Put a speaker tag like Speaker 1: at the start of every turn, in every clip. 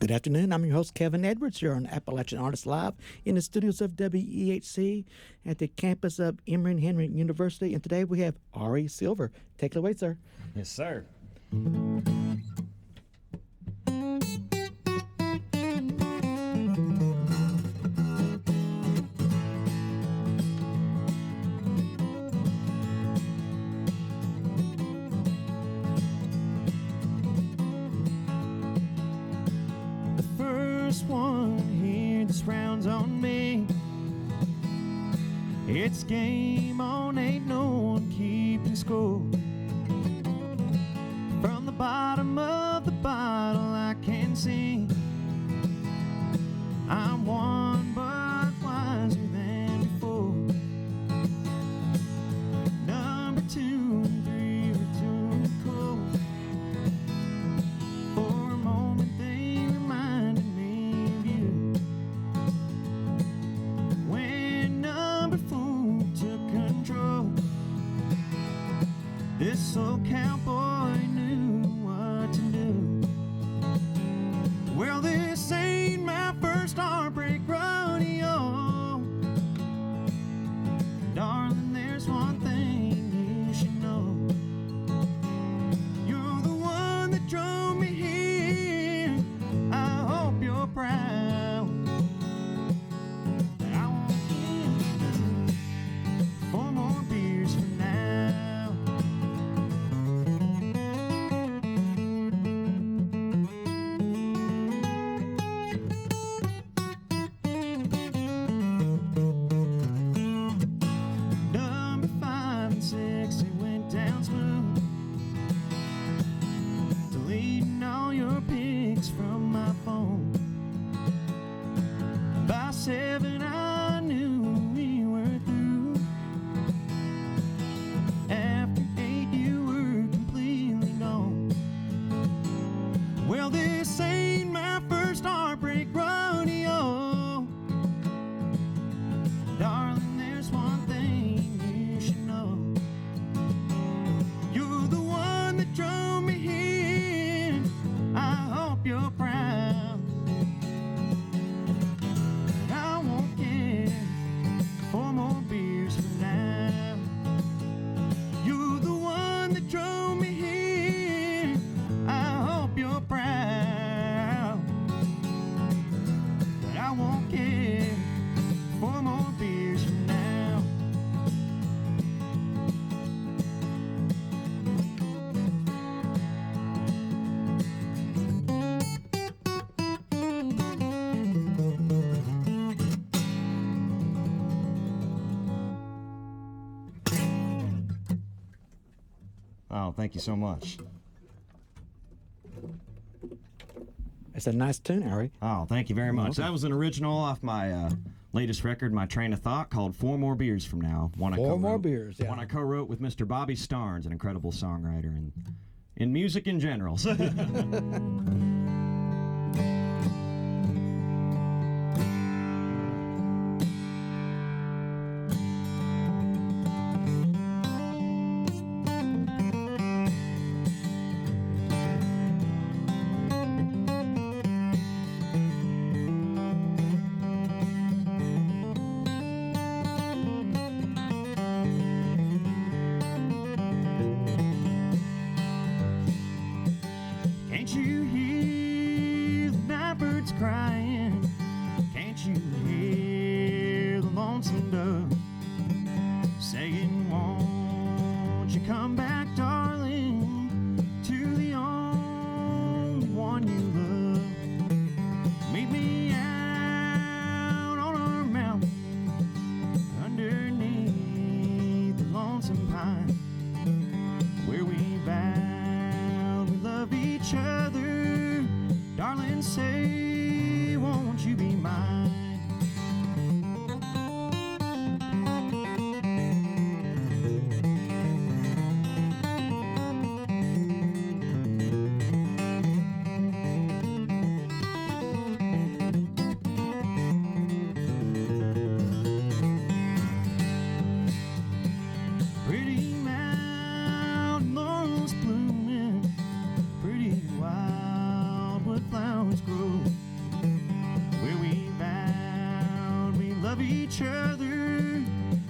Speaker 1: Good afternoon. I'm your host, Kevin Edwards, here on Appalachian Artists Live in the studios of WEHC at the campus of Emory Henry University. And today we have Ari Silver. Take it away, sir.
Speaker 2: Yes, sir.
Speaker 3: Rounds on me. It's game on, ain't no one keeping score. From the bottom of the bottle I can see I'm one but wiser than before. Number 2 and 3 were too cold. For a moment they reminded me of you. This old cowboy knew what to do. Well, this ain't my first heartbreak rodeo. Darling, there's one thing you should know. You're the one that drove me here. I hope you're proud. I won't give 4 more beers from now. From my phone. By 7 I knew we were through. After 8 you were completely gone. Well, this ain't my first heartbreak rodeo. Darling, there's one thing you should know. You're the one that drove me here. I hope you're proud. But I won't give 4 more beers from now. You're the one that drove me here. I hope you're proud. But I won't give 4 more beers from now.
Speaker 2: Oh, thank you so much.
Speaker 1: It's a nice tune, Ari.
Speaker 2: Oh, thank you very much.
Speaker 1: Okay.
Speaker 2: That was an original off my latest record, My Train of Thought, called 4 More Beers From Now. One
Speaker 1: 4 more beers, yeah.
Speaker 2: One I co-wrote with Mr. Bobby Starnes, an incredible songwriter and in music in general. Can't you hear the night birds crying? Can't you hear the lonesome dove saying, won't you come back, darling, to the only one you love? Meet me out on our mountain underneath the lonesome pine, where we vowed we love each other. Darling, say, won't you be mine? Pretty mountain laurels blooming, pretty wildwood flowers grow. each other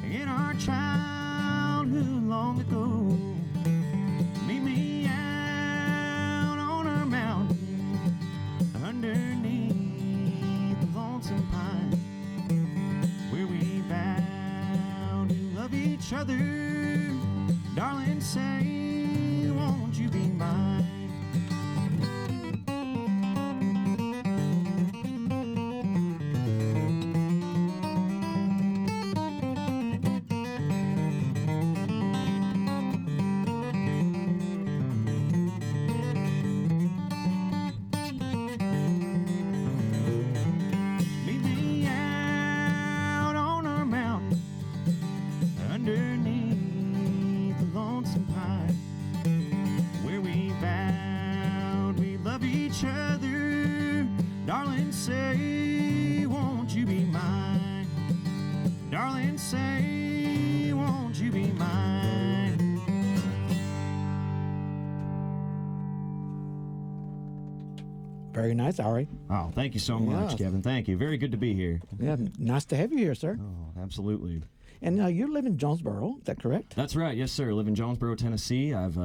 Speaker 2: in our childhood long ago. Meet me out on our mountain underneath the lonesome pine, where we vow to love each other. Darling, say, won't you be mine? Meet me out on our mountain underneath the lonesome pine, where we vowed we love each other. Darling, say, won't you be mine? Darling, say, won't you be mine?
Speaker 1: Very nice, Ari.
Speaker 2: Oh, thank you so much,
Speaker 1: Yes.
Speaker 2: Kevin. Thank you. Very good to be here.
Speaker 1: Yeah, nice to have you here, sir.
Speaker 2: Oh, absolutely.
Speaker 1: And you live in Jonesboro, is that correct?
Speaker 2: That's right. Yes, sir. I live in Jonesboro, Tennessee. I've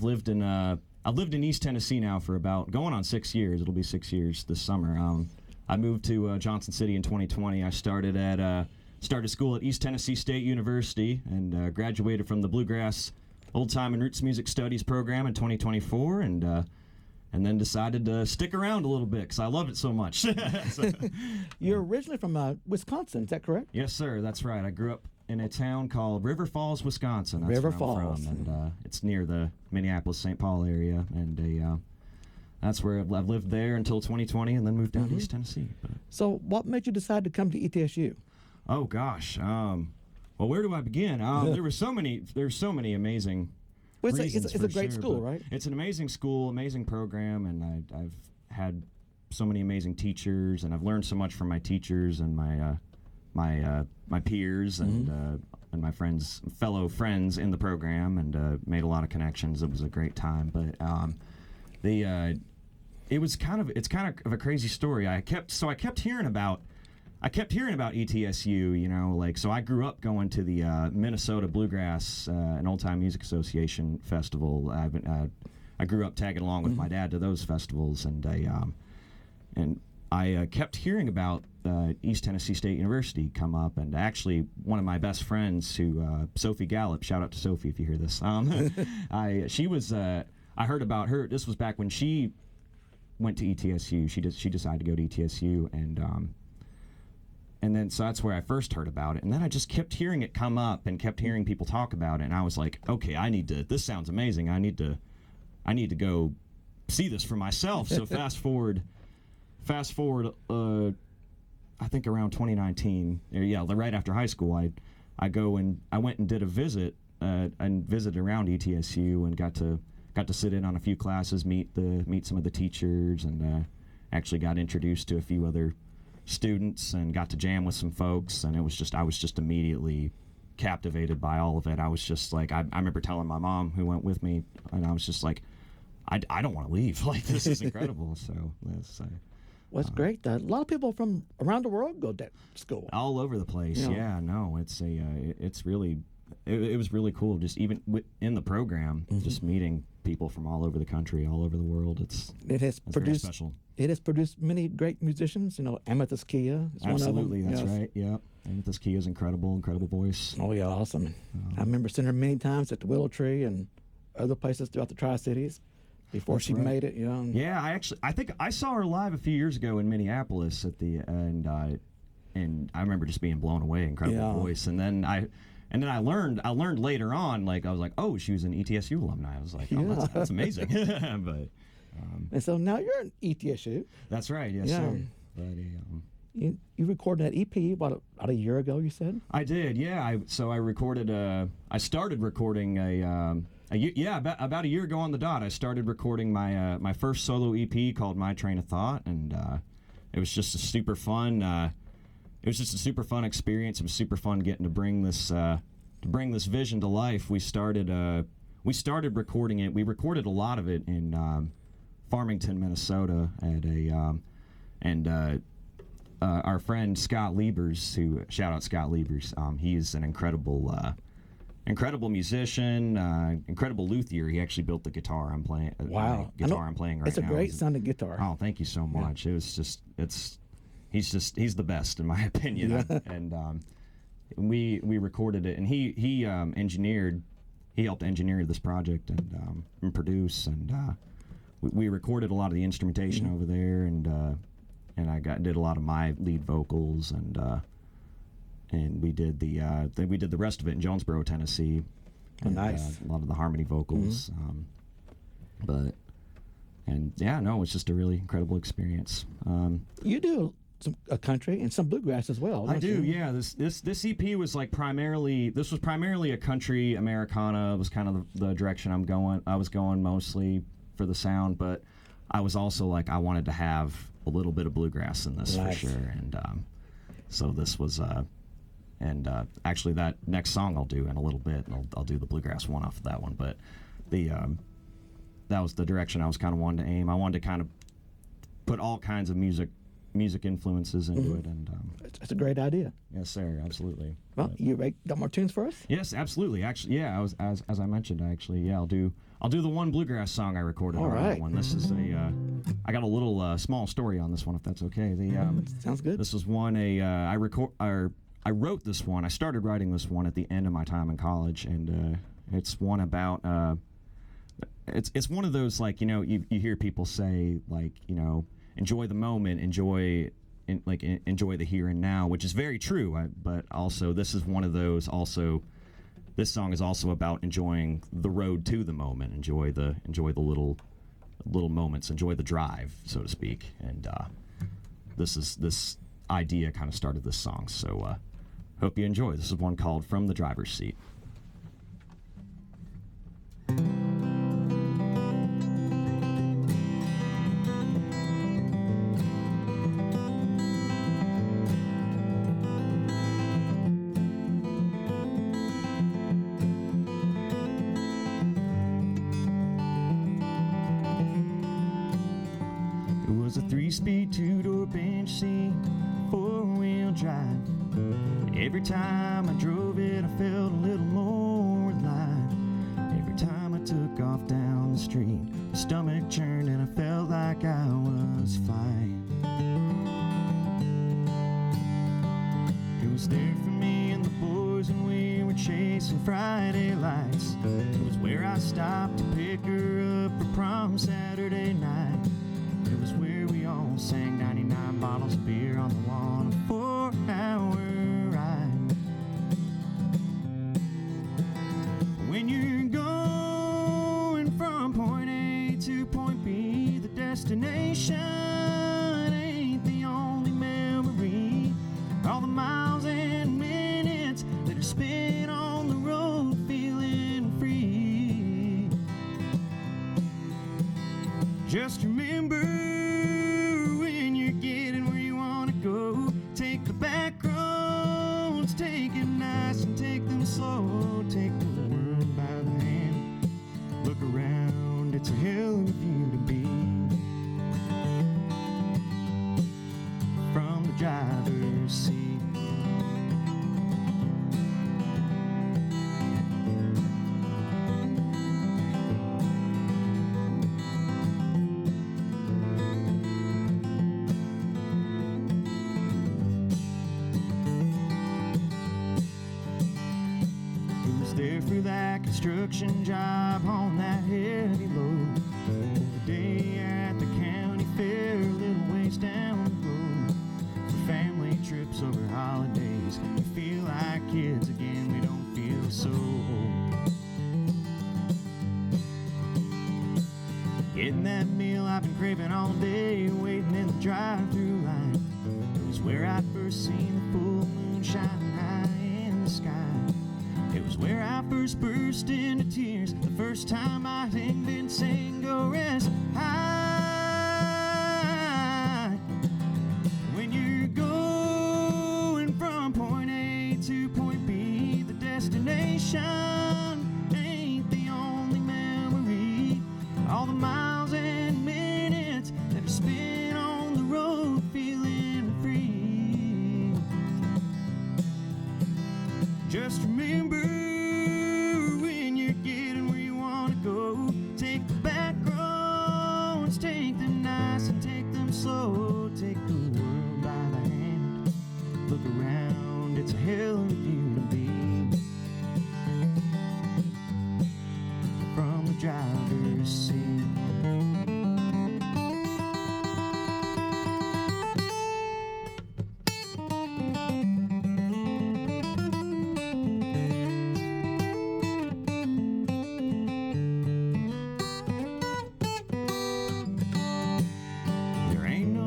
Speaker 2: lived in East Tennessee now for about going on 6 years. It'll be 6 years this summer. I moved to Johnson City in 2020. I started school at East Tennessee State University and graduated from the Bluegrass Old Time and Roots Music Studies program in 2024, and then decided to stick around a little bit because I loved it so much. So,
Speaker 1: You're originally from Wisconsin, is that correct?
Speaker 2: yes, sir. That's right. I grew up in a town called River Falls, Wisconsin. That's
Speaker 1: River
Speaker 2: where I'm
Speaker 1: Falls.
Speaker 2: from, and it's near the Minneapolis-St. Paul area, and that's where I've lived there until 2020, and then moved down to East Tennessee. But,
Speaker 1: So what made you decide to come to E ETSU?
Speaker 2: oh gosh, well, where do I begin? There were so many amazing.
Speaker 1: Well,
Speaker 2: reasons
Speaker 1: it's a
Speaker 2: for
Speaker 1: great
Speaker 2: sure,
Speaker 1: school,
Speaker 2: but
Speaker 1: right?
Speaker 2: It's an amazing school, amazing program, and I've had so many amazing teachers, and I've learned so much from my teachers and my peers and my fellow friends in the program, and made a lot of connections. It was a great time, but it's kind of a crazy story. I kept hearing about ETSU, so I grew up going to the Minnesota Bluegrass and Old Time Music Association Festival. I grew up tagging along with my dad to those festivals, and I kept hearing about East Tennessee State University come up, and actually one of my best friends, Sophie Gallup, shout out to Sophie if you hear this. I heard about her. This was back when she went to ETSU. She decided to go to ETSU, and then, so that's where I first heard about it. And then I just kept hearing it come up and kept hearing people talk about it. And I was like, okay, this sounds amazing. I need to go see this for myself. So fast forward, I think around 2019, right after high school, I went and did a visit and visited around ETSU and got to sit in on a few classes, meet some of the teachers, and actually got introduced to a few other students and got to jam with some folks, and I was just immediately captivated by all of it. I was just like, I remember telling my mom, who went with me, and I was just like, I don't want to leave. Like, this is incredible. So that's
Speaker 1: Well, it's great. A lot of people from around the world go to school.
Speaker 2: all over the place. Yeah, no, it was really cool. Just even in the program, just meeting people from all over the country, all over the world. It's
Speaker 1: It
Speaker 2: very special.
Speaker 1: It has produced many great musicians. Amethyst Kia is
Speaker 2: Absolutely,
Speaker 1: one of them.
Speaker 2: that's
Speaker 1: Yes.
Speaker 2: right. Yeah, and this Kia's incredible voice.
Speaker 1: Oh yeah, awesome. I remember seeing her many times at the Willow Tree and other places throughout the Tri-Cities before
Speaker 2: That's
Speaker 1: she
Speaker 2: right.
Speaker 1: made it.
Speaker 2: Yeah, I think I saw her live a few years ago in Minneapolis and I remember just being blown away. Incredible voice, and then I learned later on, like I was like, oh, she was an ETSU alumni. I was like, oh, that's amazing. But
Speaker 1: And so now you're in ETSU.
Speaker 2: that's right, yes,
Speaker 1: Yeah.
Speaker 2: sir. But
Speaker 1: You recorded that EP about a year ago, you said?
Speaker 2: I did, yeah. I recorded. I started recording about a year ago on the dot. I started recording my first solo EP called My Train of Thought, and it was just a super fun. It was just a super fun experience. It was super fun getting to bring this vision to life. We started recording it. We recorded a lot of it in Farmington, Minnesota, at
Speaker 3: our friend Scott Liebers, who shout out Scott Liebers. He is an incredible musician, incredible luthier. He actually built the guitar I'm playing.
Speaker 1: Wow,
Speaker 3: I'm playing right now.
Speaker 1: It's a great sounding guitar.
Speaker 3: Oh, thank you so much. Yeah. It was just he's the best in my opinion.
Speaker 1: Yeah.
Speaker 3: And we recorded it, and he helped engineer this project and produce, and we recorded a lot of the instrumentation over there, and I did a lot of my lead vocals, and we did the rest of it in Jonesboro, Tennessee.
Speaker 1: Oh, nice.
Speaker 3: A lot of the harmony vocals, it's just a really incredible experience.
Speaker 1: You do a country and some bluegrass as well.
Speaker 3: I do,
Speaker 1: you?
Speaker 3: yeah. This EP was primarily a country Americana. It was kind of the direction I was going mostly for the sound, but I was also I wanted to have a little bit of bluegrass in this for sure, and so this was actually that next song I'll do in a little bit, and I'll do the bluegrass one off of that one, but that was the direction I was kind of wanting to aim. I wanted to kind of put all kinds of music influences into it, and
Speaker 1: it's a great idea.
Speaker 3: Yes, sir, absolutely.
Speaker 1: Well, you got more tunes for us?
Speaker 3: Yes, absolutely. Actually, yeah, I was as I mentioned. I'll do the one bluegrass song I recorded.
Speaker 1: All right.
Speaker 3: That one. This is I got a little small story on this one, if that's okay.
Speaker 1: Sounds good.
Speaker 3: This was one I wrote this one. I started writing this one at the end of my time in college, and it's one about it's one of those you hear people say enjoy the moment, enjoy the here and now, which is very true. But also, this is one of those. Also, this song is also about enjoying the road to the moment, enjoy the little moments, enjoy the drive, so to speak. And this idea kind of started this song. So hope you enjoy. This is one called "From the Driver's Seat."
Speaker 2: A 3-speed 2-door bench seat, 4-wheel drive. Every time I drove it, I felt a little more alive. Every time I took off down the street, my stomach churned and I felt like I was flying. It was there for me and the boys when we were chasing Friday lights. It was where I stopped to pick her up for prom Saturday night. It was where we all sang 99 bottles of beer on the wall on a 4-hour ride. When you're going from point A to point B, the destination ain't the only memory. All the miles and minutes that are spent on the road feeling free. Just remember, when you're getting where you want to go, take the back roads, take them nice and take them slow. Take the world by the hand, look around, it's a hell of a view to be. From the driver's seat. There for that construction job on that heavy load. The day at the county fair, a little ways down the road. For family trips over holidays, we feel like kids again, we don't feel so old. Getting that meal I've been craving all day, waiting in the drive-through line. It was where I'd first seen the full moon shining high in the sky. It was where I first burst into tears, the first time I think been saying go rest high. When you're going from point A to point B, the destination ain't the only memory. All the miles and minutes that are spent on the road feeling free. them slow. Take the world by the hand. Look around, it's a hell of a view to be. From the driver's seat.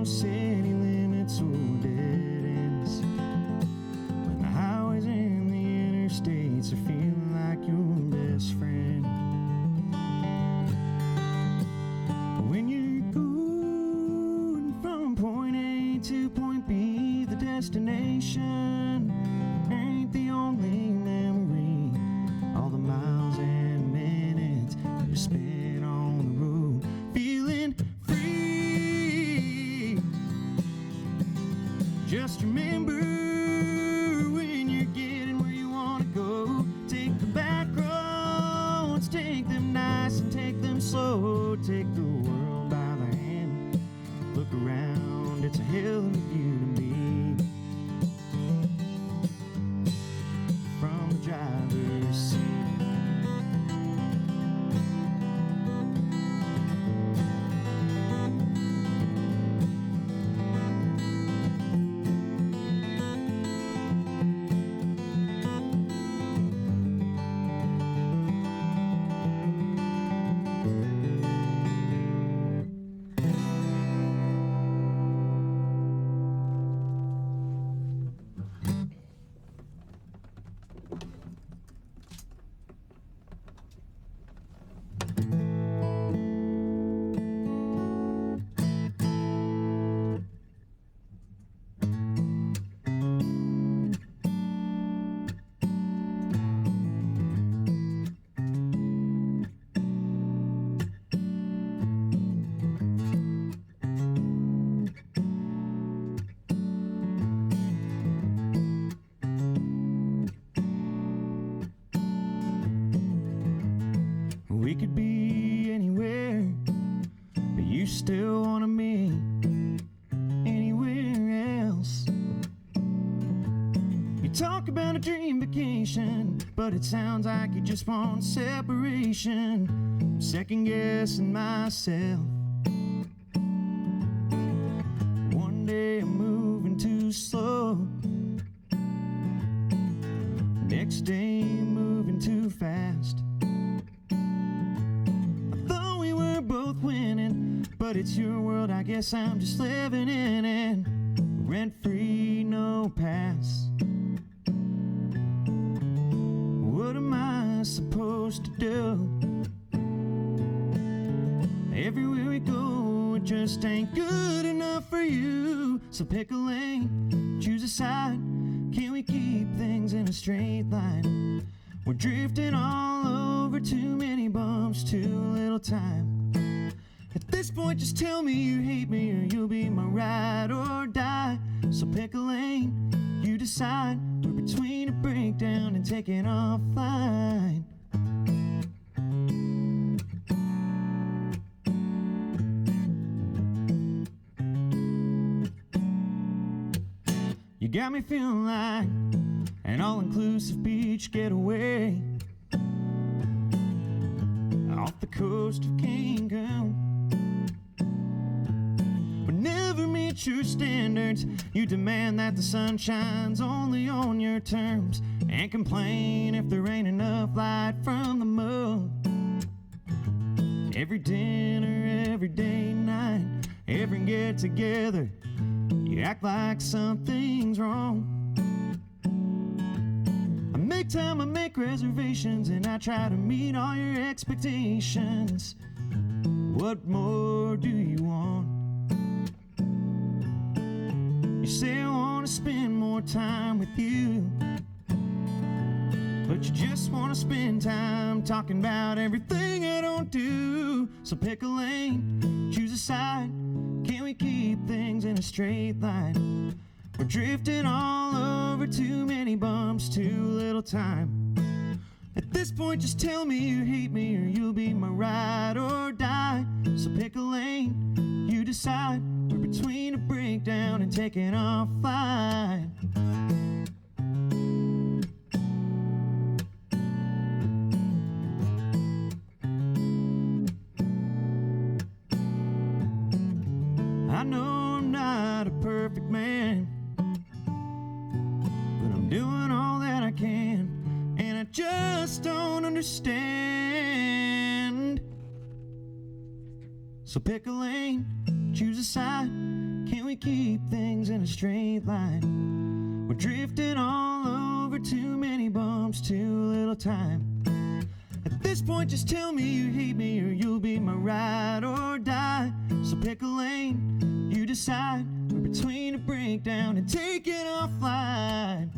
Speaker 2: City limits or dead ends. When the highways and the interstates are feeling like your best friend. When you're going from point A to point B, the destination ain't the only memory. All the miles and minutes you spent on the road, feeling free. Just remember, when you're getting where you want to go, take the back roads, take them nice and take them slow. Take the world by the hand, look around, it's a hell of a view to me. From the driver's seat. We could be anywhere, but you still wanna me anywhere else. You talk about a dream vacation, but it sounds like you just want separation. I'm second guessing myself. One day I'm moving too slow, next day I'm moving too fast. Both winning, but it's your world, I guess I'm just living in it. Rent free, no pass. What am I supposed to do? Everywhere we go, it just ain't good enough for you. So pick a lane, choose a side. Can we keep things in a straight line? We're drifting all over, too many bumps, too little time. At this point, just tell me you hate me or you'll be my ride or die. So pick a lane, you decide. We're between a breakdown and taking offline. You got me feeling like an all-inclusive beach getaway off the coast of Cancun. Never meet your standards. You demand that the sun shines only on your terms, and complain if there ain't enough light from the moon. Every dinner, every day night, every get together, you act like something's wrong. I make time, I make reservations, and I try to meet all your expectations. What more do you want? You say I want to spend more time with you, but you just want to spend time talking about everything I don't do. So pick a lane, choose a side. Can we keep things in a straight line? We're drifting all over, too many bumps, too little time. At this point, just tell me you hate me or you'll be my ride or die. So pick a lane, you decide. We're between a breakdown and taking offline. I know I'm not a perfect man, but I'm doing all that I can, and I just don't understand. So pick a lane, choose a side. Can we keep things in a straight line? We're drifting all over, too many bumps, too little time. At this point, just tell me you hate me or you'll be my ride or die. So pick a lane, you decide. We're between a breakdown and taking offline.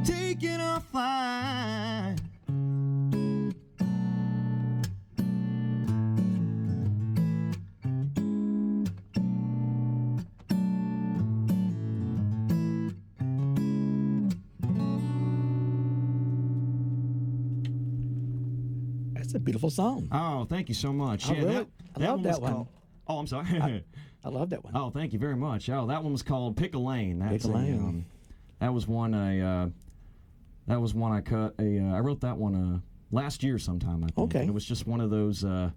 Speaker 2: Taking offline.
Speaker 1: That's a beautiful song.
Speaker 3: Oh, thank you so much.
Speaker 1: I love that one.
Speaker 3: Called, oh, I'm sorry.
Speaker 1: I love that one.
Speaker 3: Oh, thank you very much. Oh, that one was called Pick a Lane.
Speaker 1: Pick a Lane.
Speaker 3: That was one I cut. I wrote that one last year sometime. I think.
Speaker 1: Okay.
Speaker 3: And it was just one of those. I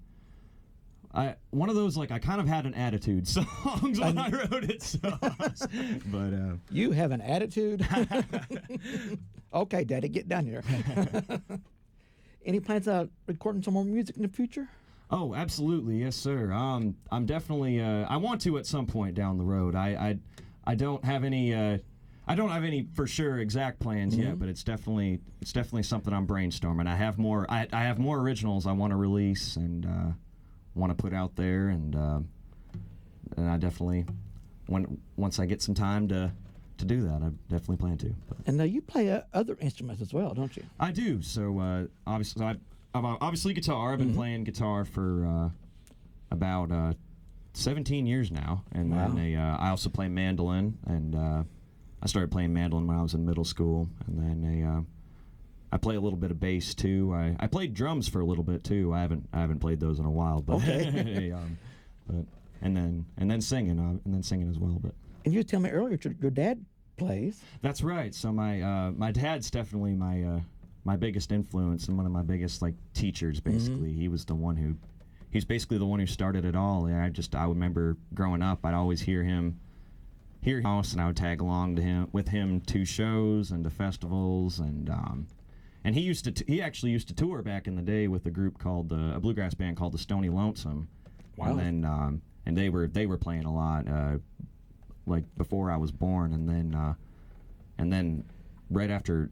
Speaker 3: kind of had an attitude songs when I wrote it. So, but
Speaker 1: you have an attitude. Okay, Daddy, get down here. Any plans on recording some more music in the future?
Speaker 3: Oh, absolutely, yes, sir. I'm definitely. I want to at some point down the road. I don't have any. I don't have any for sure exact plans yet, but it's definitely something I'm brainstorming. I have more. I have more originals I want to release and want to put out there, and I definitely once I get some time to do that, I definitely plan to. But.
Speaker 1: And you play other instruments as well, don't you?
Speaker 3: I do. So obviously, I'm obviously guitar. I've been playing guitar for about 17 years now, and then I also play mandolin, and I started playing mandolin when I was in middle school, and then I play a little bit of bass too. I played drums for a little bit too. I haven't played those in a while, but
Speaker 1: okay.
Speaker 3: but and then singing as well. But
Speaker 1: and you tell me earlier your dad plays.
Speaker 3: That's right. So my dad's definitely my biggest influence and one of my biggest like teachers. Basically, he's basically the one who started it all. And I remember growing up, I'd always hear him house, and I would tag along with him to shows and to festivals, and he actually used to tour back in the day with a group called a bluegrass band called the Stony Lonesome.
Speaker 1: Wow.
Speaker 3: And then and they were playing a lot like before I was born, and then right after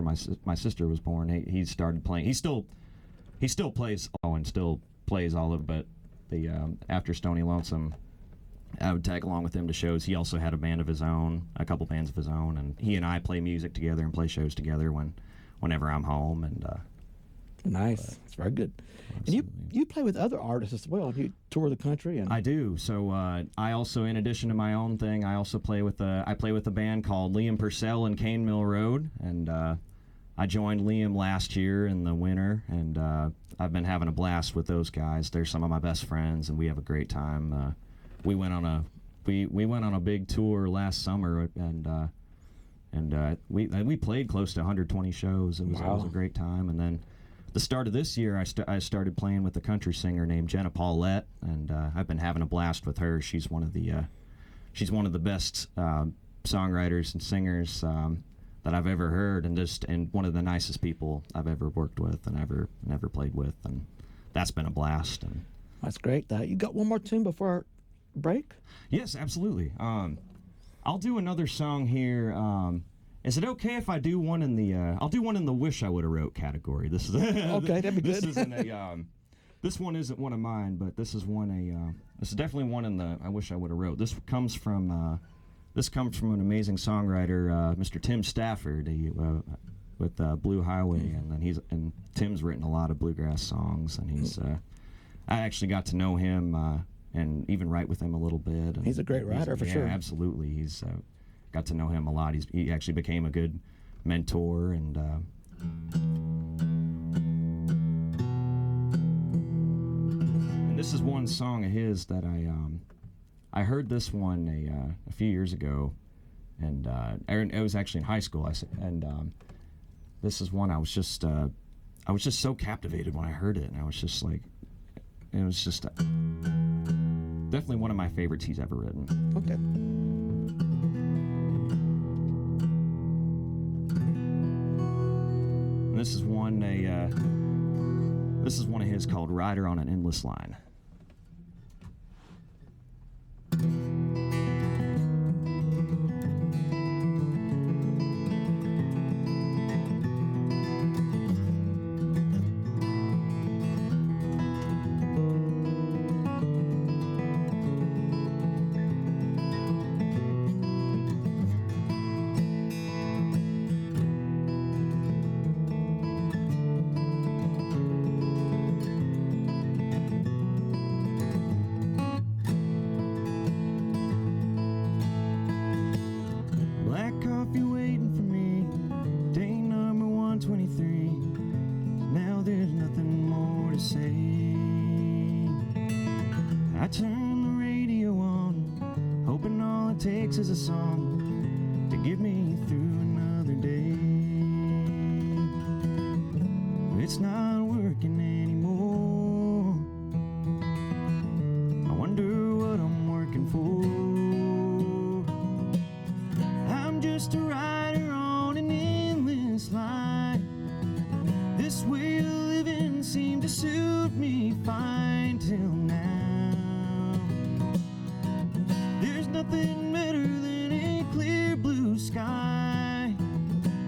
Speaker 3: my sister was born, he started playing. He still plays and still plays all of, but the after Stony Lonesome, I would tag along with him to shows. He also had a band of his own, a couple bands of his own, and he and I play music together and play shows together whenever I'm home. And
Speaker 1: nice, it's very good. Absolutely. And you play with other artists as well. You tour the country, and
Speaker 3: I do. So I also, in addition to my own thing, I also play with a band called Liam Purcell and Cane Mill Road, and I joined Liam last year in the winter, and I've been having a blast with those guys. They're some of my best friends, and we have a great time. We went on a big tour last summer, and we played close to 120 shows. It was a great time. And then the start of this year, I started playing with a country singer named Jenna Paulette, and I've been having a blast with her. She's one of the best songwriters and singers that I've ever heard, and one of the nicest people I've ever worked with and ever played with, and that's been a blast. And
Speaker 1: that's great. You got one more tune before our break?
Speaker 3: Yes, absolutely. I'll do another song here. Is it okay if I do one in the? I'll do one in the "Wish I Would Have Wrote" category. This is
Speaker 1: okay. That'd be good.
Speaker 3: This isn't a. This one isn't one of mine, but this is this is definitely one in the "I Wish I Would Have Wrote." This comes from an amazing songwriter, Mr. Tim Stafford, with Blue Highway, and then Tim's written a lot of bluegrass songs, and he's. I actually got to know him. And even write with him a little bit. And
Speaker 1: he's a great writer for sure.
Speaker 3: Yeah, absolutely. He's got to know him a lot. He actually became a good mentor. And This is one song of his that I heard this one a few years ago, and it was actually in high school. This is one I was just so captivated when I heard it, and I was just like, it was just definitely one of my favorites he's ever written.
Speaker 1: Okay.
Speaker 3: And this is one of his called "Rider on an Endless Line." I turn the radio on, hoping all it takes is a song to get me through another day. It's not working anymore. I wonder what I'm working for. I'm just a rider on an endless line. This way of living seemed to suit me fine till now. There's nothing better than a clear blue sky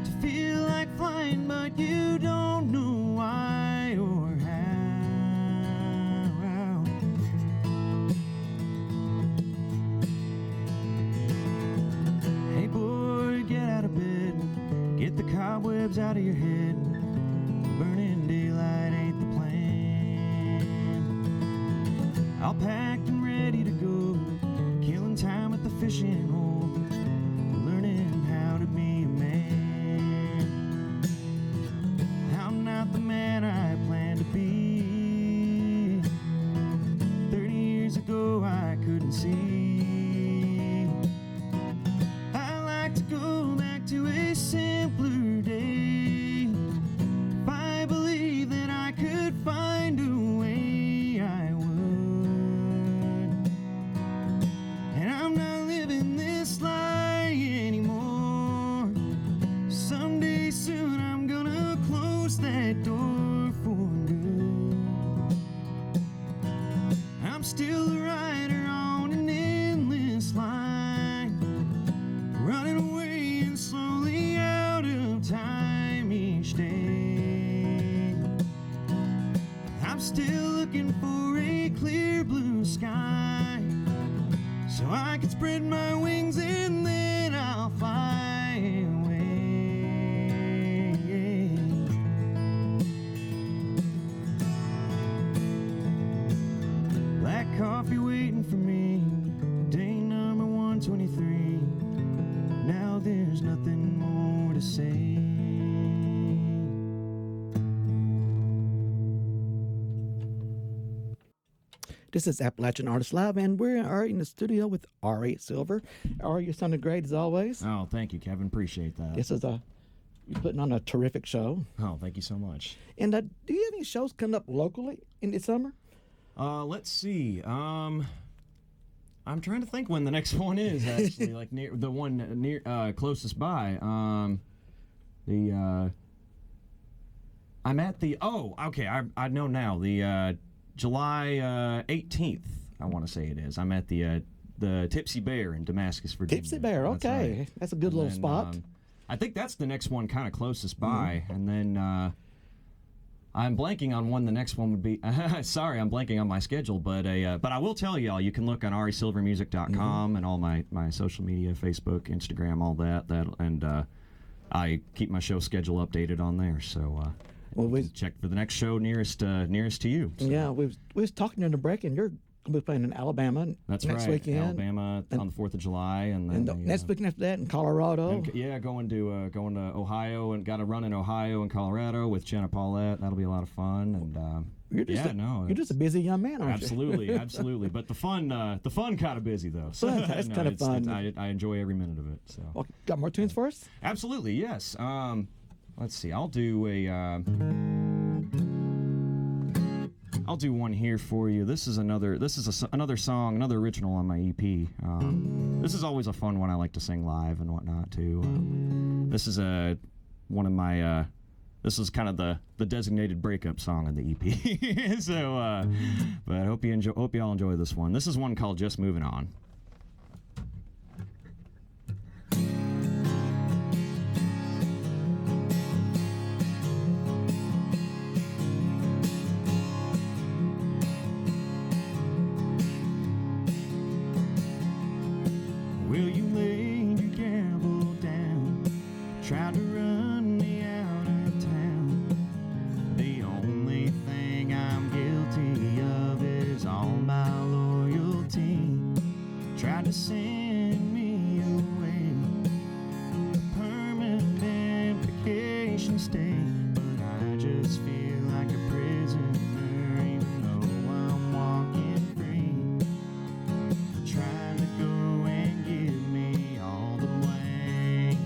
Speaker 3: to feel like flying, but you don't know why or how. Hey boy, get out of bed, get the cobwebs out of your head. Burning daylight ain't the plan. All packed and ready to go, killing time at the fishing hole, learning how to be a man. I'm not the man I planned to be. 30 years ago I couldn't see. I like to go back to a simpler day. If I believe that I could find a way, I would. And I'm not living this lie anymore. Someday soon I'm gonna close that door for good. I'm still a rider on an endless line, running away and slowly out of time each day. I'm still looking for a clear blue sky, so I can spread my wings and then I'll fly away. Black coffee waiting for me, day number 123. Now there's nothing more to say.
Speaker 1: This is Appalachian Artist Live, and we are in the studio with Ari Silver. Ari, you're sounding great as always.
Speaker 3: Oh, thank you, Kevin. Appreciate that.
Speaker 1: This is you're putting on a terrific show.
Speaker 3: Oh, thank you so much.
Speaker 1: And do you have any shows coming up locally in the summer?
Speaker 3: Let's see. I'm trying to think when the next one is, actually, like near the one near closest by. I'm at the I know now, the July 18th, I want to say it is. I'm at the Tipsy Bear in Damascus, Virginia.
Speaker 1: Tipsy Bear, okay.
Speaker 3: Right.
Speaker 1: That's a good little spot.
Speaker 3: I think that's the next one kind of closest by. And then I'm blanking on when the next one would be. Sorry, I'm blanking on my schedule. But I will tell y'all, you can look on arisilvermusic.com and all my social media, Facebook, Instagram, all that. And I keep my show schedule updated on there. So check for the next show nearest to you. So.
Speaker 1: Yeah, we was talking in the break, and you're We're playing in Alabama
Speaker 2: That's
Speaker 1: next
Speaker 2: right.
Speaker 1: weekend.
Speaker 2: Alabama on the 4th of July, and then
Speaker 1: And the next weekend after that in Colorado.
Speaker 2: going to Ohio, and got a run in Ohio and Colorado with Jenna Paulette. That'll be a lot of fun. And
Speaker 1: You're just a busy young man, aren't
Speaker 2: absolutely, absolutely. But the fun kind of busy though. So,
Speaker 1: That's kind of fun.
Speaker 2: I enjoy every minute of it. So.
Speaker 1: Well, got more tunes for us?
Speaker 2: Absolutely, yes. Let's see. I'll do one here for you. This is another song, another original on my EP. This is always a fun one. I like to sing live and whatnot too. This is one of my. This is kind of the designated breakup song on the EP. So, but I hope you all enjoy this one. This is one called "Just Moving On."
Speaker 3: Will you lay your gavel down? Try to run me out of town. The only thing I'm guilty of is all my loyalty. Try to send me away, a permanent vacation stay, but I just feel like a prisoner, even though I'm walking free. Trying to go and give me all the way,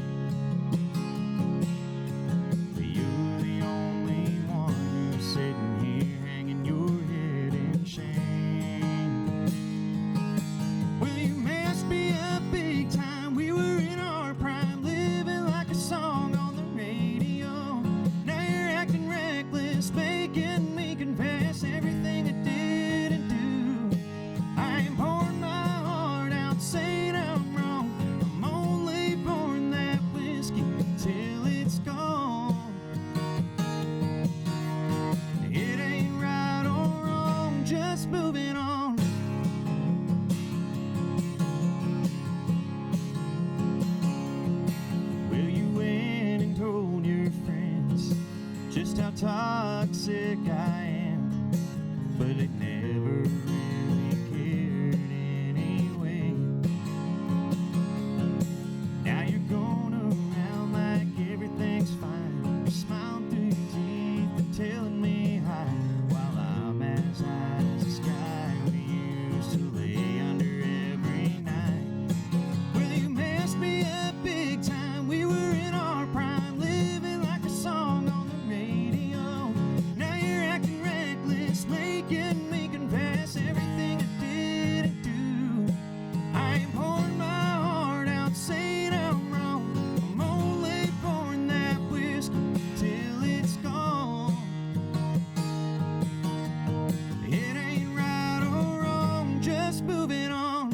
Speaker 3: but you're the only one who's sitting here hanging your head in shame. Well, you messed me up big time. We were in our prime, living like a song on the radio. Now you're acting reckless, making me confess everything I didn't do. I ain't pouring my heart out, saying I'm wrong. I'm only pouring that whiskey till it's gone. It ain't right or wrong, just moving on. Well, you went and told your friends just how toxic I am, but it never really cared anyway. Now you're going around like everything's fine. You're smiling through your teeth and telling me hi, while I'm as high as the sky we used to lay under every night. Well, you messed me up big time. We were in our prime, living like a song on the radio. Now you're acting reckless, making me confess everything I didn't do. I ain't pouring my heart out, saying I'm wrong. I'm only pouring that whiskey till it's gone. It ain't right or wrong, just moving on.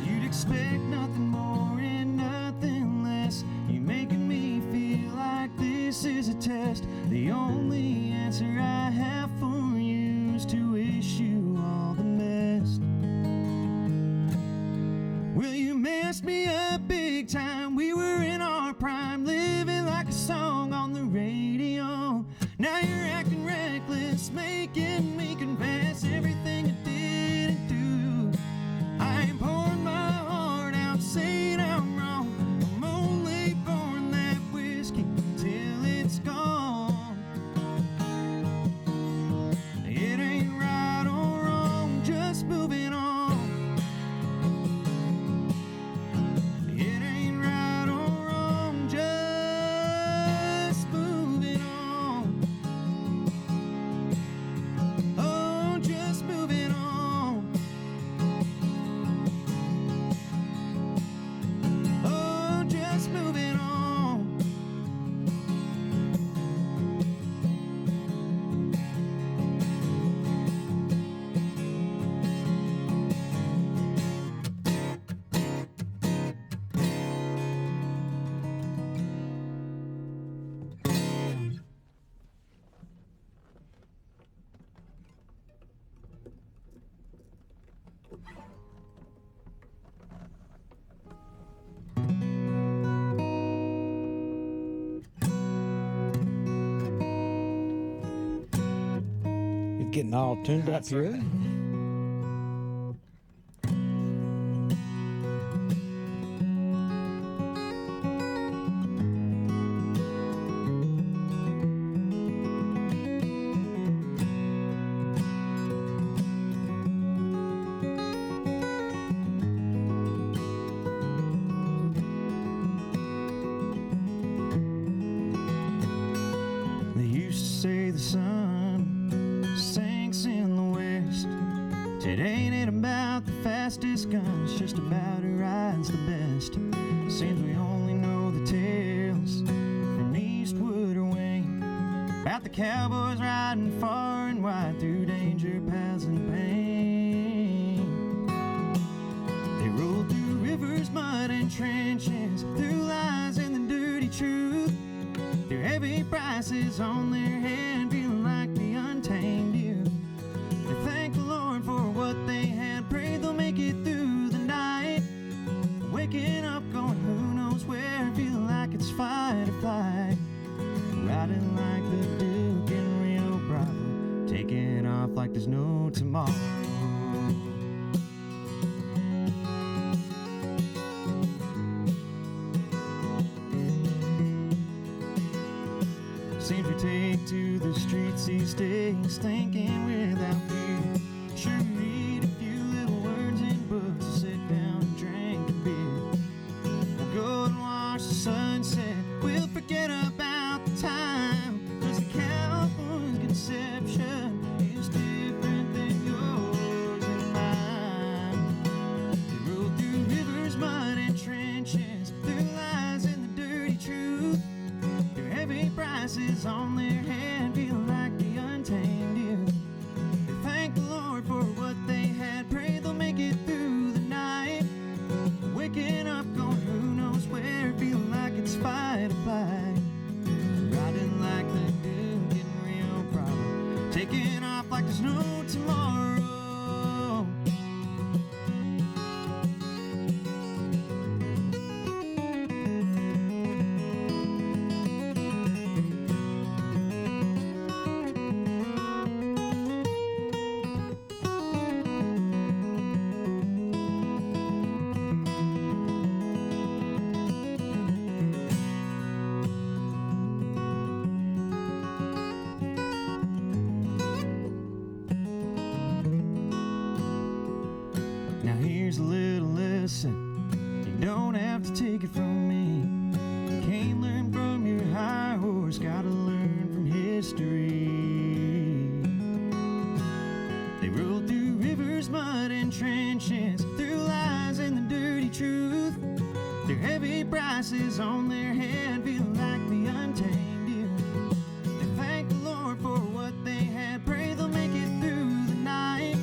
Speaker 3: You'd expect nothing more and nothing less. You making me feel like this is a test. The only answer I have for you is to wish you all the best. Well, you messed me up big time. We were in our prime, living like a song on the radio. Now you're acting reckless, making me confess everything I didn't do. I ain't pouring my heart out, saying I'm wrong. I'm only pouring that whiskey till it's gone. It ain't right or wrong, just moving on. It ain't right or wrong, just moving on.
Speaker 1: Getting all tuned up
Speaker 3: That's
Speaker 1: here.
Speaker 3: right. They used to say the sun sinks in the west. It ain't about the fastest gun, it's just about who rides the best. Seems we only know the tales from Eastwood or Wayne about the cowboys riding far and wide through danger, paths, and pain. They rode through rivers, mud, and trenches, through lies and the dirty truth, through heavy prices on their head, feeling like the untamed youth. They thank the Lord for what they had, prayed they'll make it through the night. Waking up, going who knows where, feeling like it's fight or flight. Riding like the Duke in Rio Bravo, taking off like there's no tomorrow. Seems we take to the streets these days, thinking without fear. Sure, read a few little words in books, sit down and drink a beer. We'll go and watch the sunset, we'll forget about the time, 'cause the cowboy's conception is different than yours and mine. They rode through rivers, mud, and trenches, through lies and the dirty truth, through heavy prices on their head, feeling like the untamed youth. They thank the Lord for what they had, pray they'll make it through the night. Waking up, going who knows where, feeling like it's fight or flight. Riding like the Duke in Rio Bravo, taking off like there's no tomorrow. Now here's a little lesson, you don't have to take it from me. You can't learn from your high horse, gotta learn from history. They rode through rivers, mud, and trenches, through lies and the dirty truth, through heavy prices on their head, feeling like the untamed youth. They thank the Lord for what they had, pray they'll make it through the night.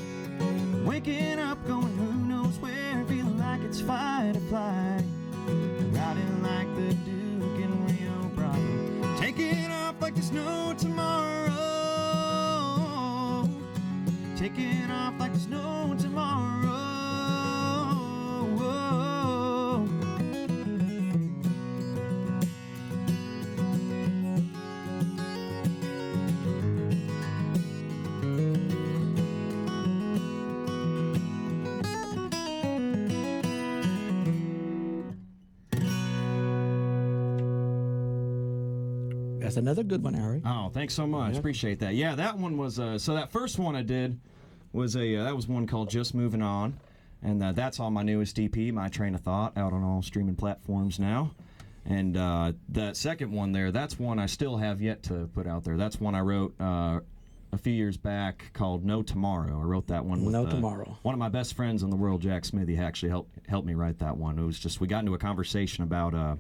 Speaker 3: Waking up, going who knows where, feeling like it's fight or flight. Riding like the Duke in Rio Bravo, taking off like there's no tomorrow. Taking off like there's no tomorrow.
Speaker 1: That's another good one, Ari.
Speaker 3: Oh, thanks so much.
Speaker 1: Yeah.
Speaker 3: Appreciate that. Yeah, that one was so that first one I did was that was one called Just Moving On, and that's on my newest EP, My Train of Thought, out on all streaming platforms now. And that second one there, that's one I still have yet to put out there. That's one I wrote a few years back called No Tomorrow. I wrote that one with
Speaker 1: No Tomorrow.
Speaker 3: one of my best friends in the world, Jack Smithy, actually helped me write that one. It was just, we got into a conversation about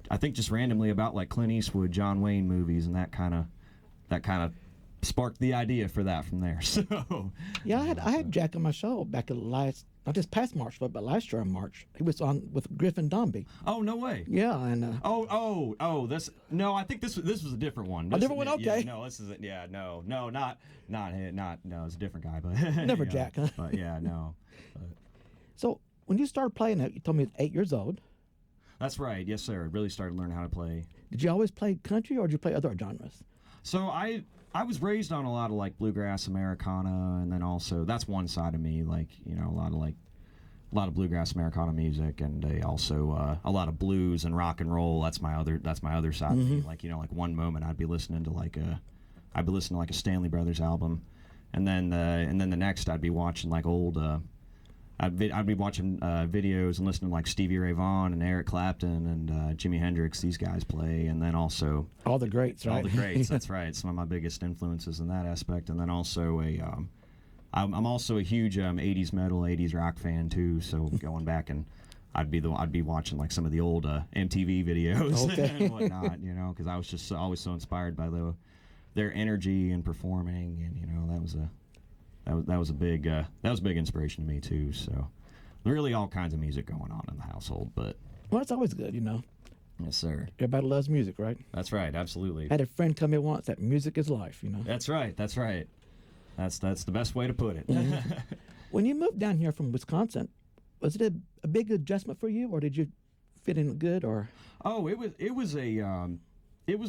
Speaker 3: I think just randomly about like Clint Eastwood, John Wayne movies, and that kind of sparked the idea for that from there. So
Speaker 1: Yeah, I had Jack on my show back in not this past March, but last year in March. He was on with Griffin Dombey.
Speaker 3: Oh, no way.
Speaker 1: Yeah, and
Speaker 3: This no, I think this was a different one.
Speaker 1: A different one? Okay.
Speaker 3: Yeah, no, this isn't. Yeah, no, not him. No, it's a different guy. But
Speaker 1: Never
Speaker 3: yeah,
Speaker 1: Jack, huh?
Speaker 3: But yeah, no.
Speaker 1: So when you started playing it, you told me at 8 years old.
Speaker 3: That's right. Yes, sir. I really started learning how to play.
Speaker 1: Did you always play country, or did you play other genres?
Speaker 3: So I I was raised on a lot of like bluegrass Americana, and then also that's one side of me, like, you know, a lot of bluegrass Americana music, and also a lot of blues and rock and roll. That's my other side of me. Like, you know, like one moment I'd be listening to like a Stanley Brothers album, and then the next I'd be watching like old I'd be watching videos and listening to like Stevie Ray Vaughan and Eric Clapton and Jimi Hendrix. These guys play, and then also
Speaker 1: all the greats, right?
Speaker 3: All the greats. That's right. Some of my biggest influences in that aspect, and then also I'm also a huge '80s metal, '80s rock fan too. So going back, and I'd be watching like some of the old MTV videos and whatnot, you know, because I was just always so inspired by their energy and performing, and you know that was a big inspiration to me too. So really all kinds of music going on in the household, but
Speaker 1: Well, it's always good, you know.
Speaker 3: yes, sir.
Speaker 1: Everybody loves music, right?
Speaker 3: That's right. Absolutely.
Speaker 1: I had a friend tell me once that music is life, you know.
Speaker 3: That's right. That's right. That's the best way to put it.
Speaker 1: When you moved down here from Wisconsin, was it a big adjustment for you, or did you fit in good, or?
Speaker 3: Oh, it was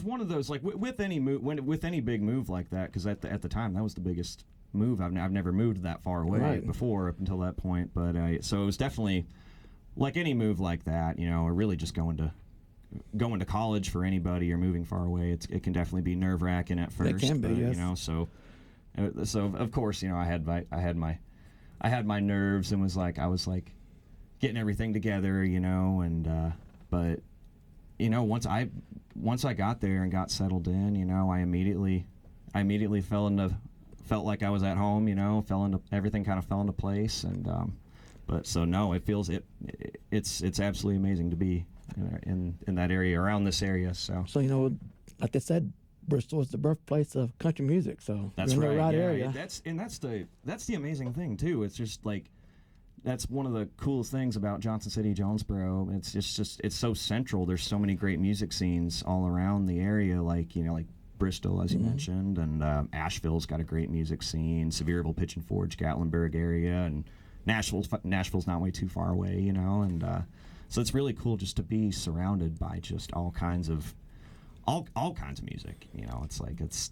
Speaker 3: one of those, like with any move, with any big move like that, because at the time that was the biggest move. I've never moved that far away before up until that point, but so it was definitely like any move like that, you know, or really just going to college for anybody or moving far away. It can definitely be nerve-wracking at first.
Speaker 1: It can be, yes.
Speaker 3: You know, so of course, you know, I had my nerves and I was like getting everything together, you know, and but you know, once I got there and got settled in, you know, I immediately felt like I was at home, you know, everything kind of fell into place, and but so no, it's absolutely amazing to be in that area, around this area. So
Speaker 1: you know, like they said, Bristol is the birthplace of country music, so
Speaker 3: that's
Speaker 1: you're in
Speaker 3: right.
Speaker 1: the right
Speaker 3: Yeah,
Speaker 1: area.
Speaker 3: That's the amazing thing too. It's just like that's one of the coolest things about Johnson City, Jonesboro. It's just it's so central. There's so many great music scenes all around the area, like, you know, like Bristol, as you mentioned, and Asheville's got a great music scene. Sevierville, Pigeon Forge, Gatlinburg area, and Nashville's not way too far away, you know, and so it's really cool just to be surrounded by just all kinds of music. You know, it's like it's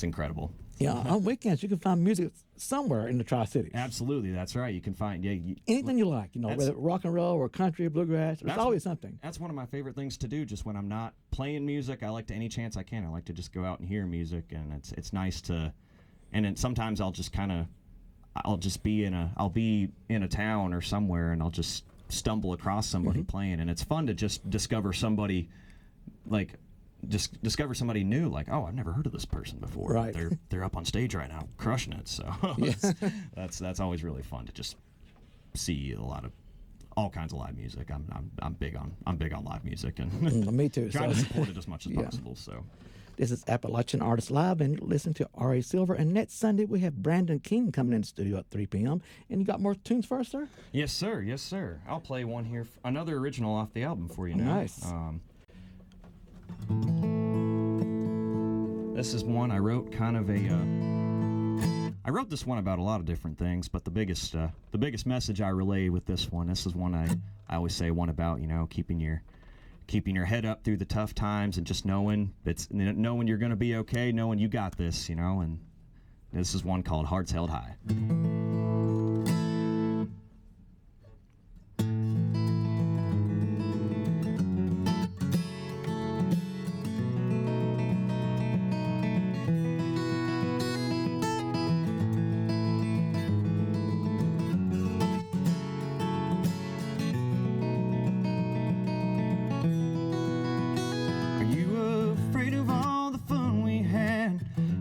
Speaker 3: incredible.
Speaker 1: Yeah, on weekends you can find music somewhere in the Tri-Cities.
Speaker 3: Absolutely, that's right. You can find
Speaker 1: Anything you like, you know, whether rock and roll or country or bluegrass. There's always something.
Speaker 3: That's one of my favorite things to do. Just when I'm not playing music, I like to, any chance I can, I like to just go out and hear music, and it's nice to. And then sometimes I'll be in a town or somewhere, and I'll just stumble across somebody playing, and it's fun to just discover somebody, like. Just discover somebody new, like, oh, I've never heard of this person before.
Speaker 1: Right.
Speaker 3: They're up on stage right now, crushing it. So
Speaker 1: Yes.
Speaker 3: that's always really fun to just see a lot of all kinds of live music. I'm big on live music, and
Speaker 1: Me too.
Speaker 3: trying to support it as much as possible. So
Speaker 1: This is Appalachian Artists Live, and you listen to R.A. Silver. And next Sunday, we have Brandon King coming in the studio at 3 p.m. And you got more tunes for us, sir?
Speaker 3: Yes, sir. Yes, sir. I'll play one here, another original off the album for you now.
Speaker 1: Nice.
Speaker 3: This is one I wrote I wrote this one about a lot of different things, but the biggest message I relay with this is one I always say one about, you know, keeping your head up through the tough times and just knowing you're going to be okay, knowing you got this, you know, and this is one called Hearts Held High.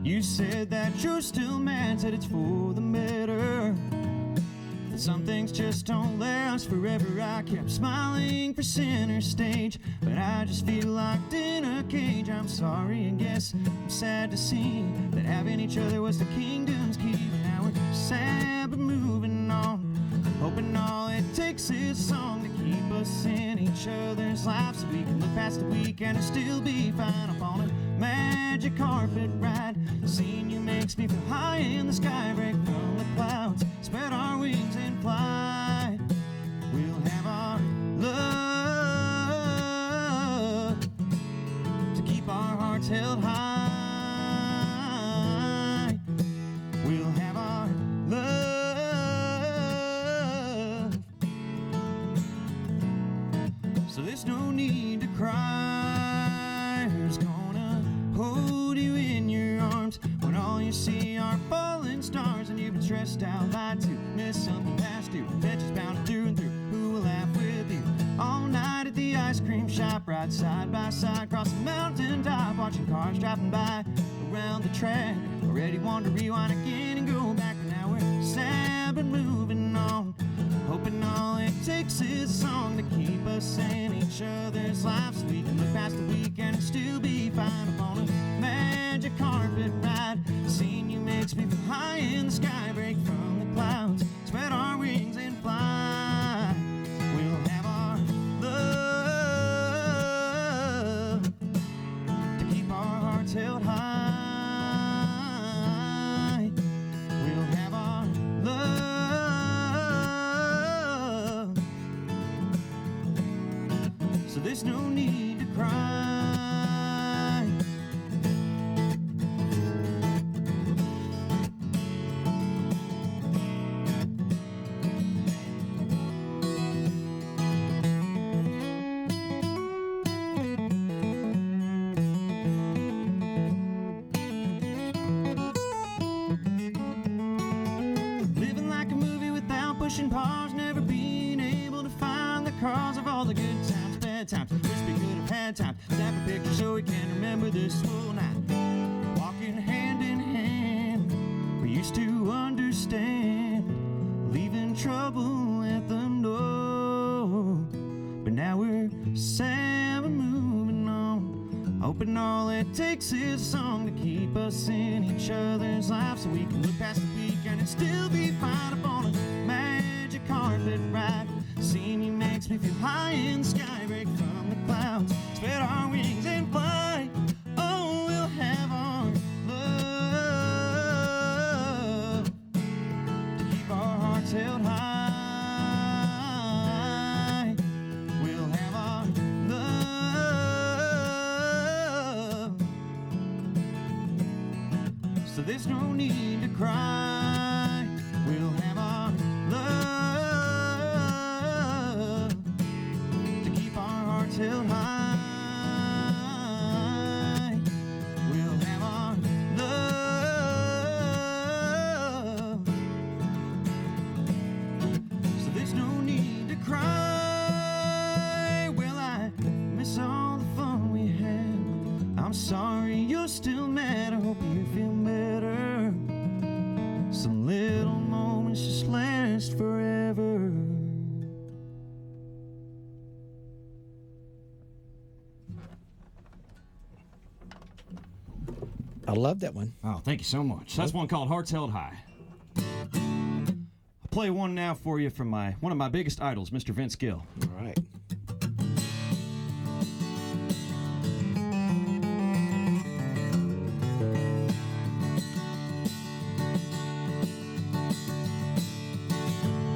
Speaker 2: You said that you're still mad, said it's for the better, that some things just don't last forever. I kept smiling for center stage, but I just feel locked in a cage. I'm sorry and guess I'm sad to see that having each other was the kingdom's key. Now we're sad but moving on, hoping all it takes is a song to keep us in each other's lives, so we can look past the weekend and still be fine. Up on a magic carpet ride, seeing you makes me feel high in the sky. Break from the clouds, spread our wings and fly. We'll have our love to keep our hearts held high. stressed out, lied to, missed something past due. Bitches bound through and through. Who will laugh with you? All night at the ice cream shop, right side by side, across the mountain top, watching cars driving by around the track. Already wanted to rewind again and go back, but now we're sad but moving on. Hoping all it takes is a song to keep us in each other's lives, so we can look past the weekend and still be fine upon a magic carpet ride. Seeing you makes me feel high in the sky, break from the clouds, spread our wings and fly. We'll have our love to keep our hearts held high. We'll have our love, so there's no need to cry. Living like a movie without pushing pause, never being able to find the cause of all the good times, bad times. Wish we could have had time. Snap a picture so we can remember this full night. Walking hand in hand, we used to understand, leaving trouble at the door. But now we're sad and moving on, hoping all it takes is a song to keep us in each other's lives, so we can look past the weekend and still be fine upon a magic carpet ride. Seeing you makes me feel high in the sky, break from the clouds, spread our wings and fly. Oh, we'll have our love to keep our hearts held high. We'll have our love, so there's no need to cry. We'll have our love to keep our hearts held high. We'll have our love, so there's no need to cry. Well, I miss all the fun we had. I'm sorry you're still mad. I hope you feel better. Some little moments just last forever.
Speaker 1: I love that one.
Speaker 2: Oh, thank you so much. That's one called Hearts Held High. I'll play one now for you from one of my biggest idols, Mr. Vince Gill.
Speaker 1: All right.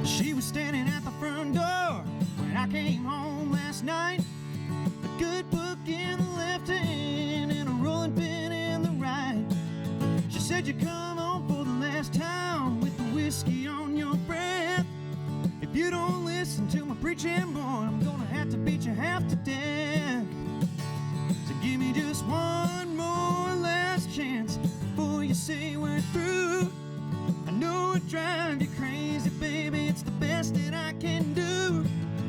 Speaker 2: She was standing at the front door when I came home last night. A good book in the left hand and a rolling pin in the right. She said, "You come home for the last time with the whiskey on your breath. If you don't listen to my preaching, boy, I'm gonna have to beat you half to death. So give me just one more last chance before you say we're through. I know it drives you crazy, baby, it's the best that I can do.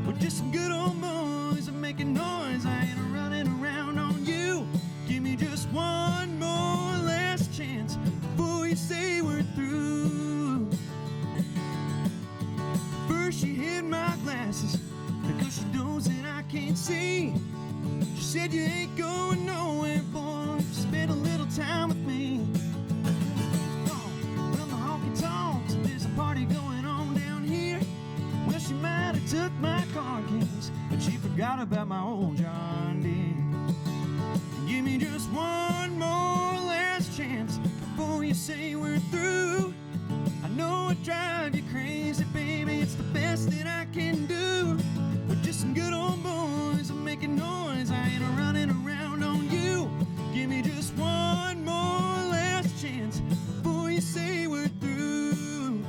Speaker 2: We're just some good old boys and making noise. I ain't running around on you. Give me just one more last chance before you say we're through." First she hid my glasses because she knows that I can't see. She said, "You ain't going nowhere, boy, spend a little time with me." Well, the honky tonks, there's a party going on down here. Well, she might have took my car keys, but she forgot about my old John Deere. Give me just one more last chance before you say we're through. I know it drives you crazy, baby, it's the best that I can do. We're just some good old boys and making noise. I ain't running around on you. Give me just one more last chance before you say we're through.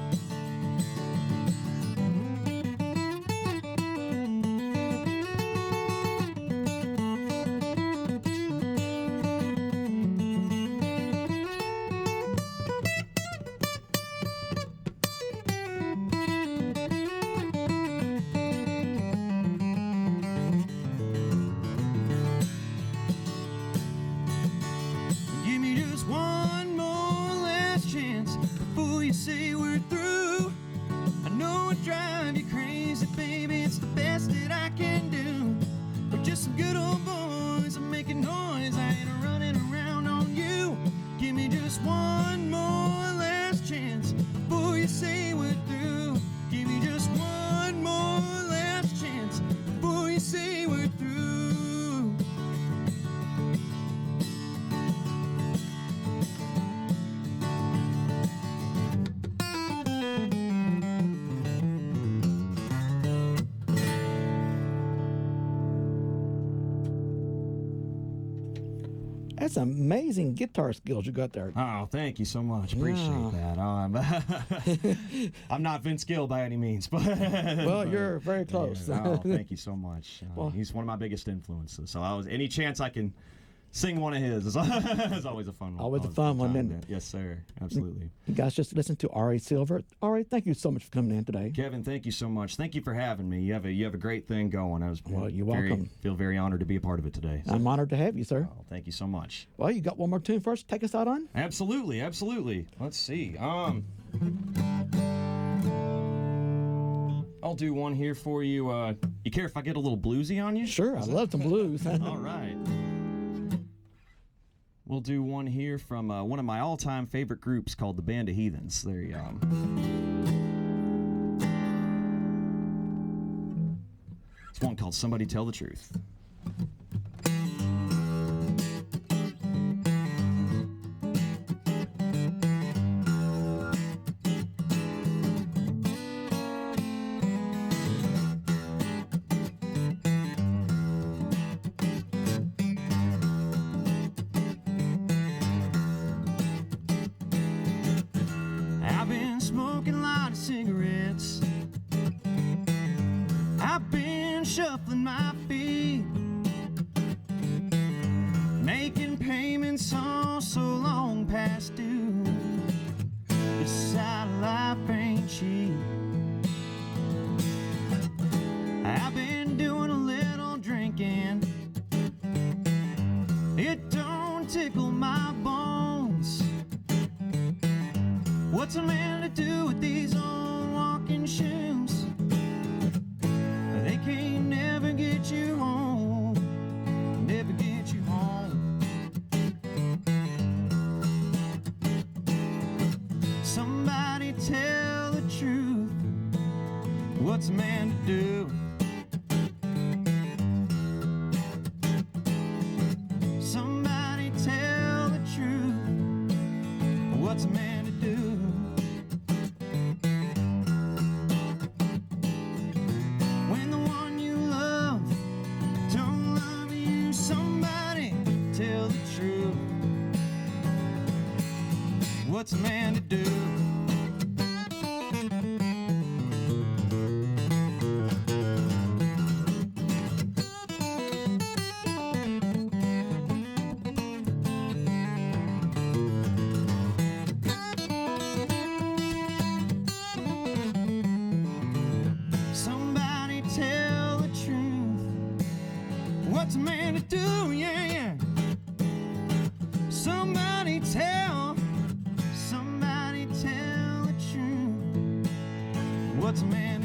Speaker 2: best that I can do. We're just some good old boys making noise. I ain't running around on you. Give me just one more last chance before you say we're through. Give me just one more last chance before you say we're through.
Speaker 1: That's amazing guitar skills you got there.
Speaker 3: Oh, thank you so much. Appreciate that. I'm not Vince Gill by any means, but
Speaker 1: Well, you're very close.
Speaker 3: Yeah, oh, thank you so much.
Speaker 1: Well-
Speaker 3: He's one of my biggest influences. So any chance I can sing one of his is always a fun one.
Speaker 1: Always a fun one,
Speaker 3: time.
Speaker 1: isn't it?
Speaker 3: Yes, sir. Absolutely.
Speaker 1: You guys just listened to Ari Silver. Ari, thank you so much for coming in today.
Speaker 3: Kevin, thank you so much. Thank you for having me. You have a great thing going.
Speaker 1: Well, you're welcome.
Speaker 3: Feel very honored to be a part of it today. So,
Speaker 1: I'm honored to have you, sir.
Speaker 3: thank you so much.
Speaker 1: Well, you got one more tune first. Take us out on?
Speaker 3: Absolutely. Let's see. I'll do one here for you. You care if I get a little bluesy on you?
Speaker 1: Sure, I love some blues.
Speaker 3: All right. We'll do one here from one of my all-time favorite groups called the Band of Heathens. There you go. It's one called Somebody Tell the Truth.
Speaker 2: I've been smoking a lot of cigarettes. I've been shuffling my feet, making payments all so long past due. This side of life ain't cheap. I've been doing a little drinking. It don't tickle my bones. What's a man to do with these old walking shoes? They can't never get you home, never get you home. Somebody tell the truth. What's a man to do? Somebody tell the truth. What's a man to do? When the one you love don't love you, somebody tell the truth. What's a man to do? Somebody tell the truth. What's a man to do? Yeah, yeah. Somebody tell the truth. What's a man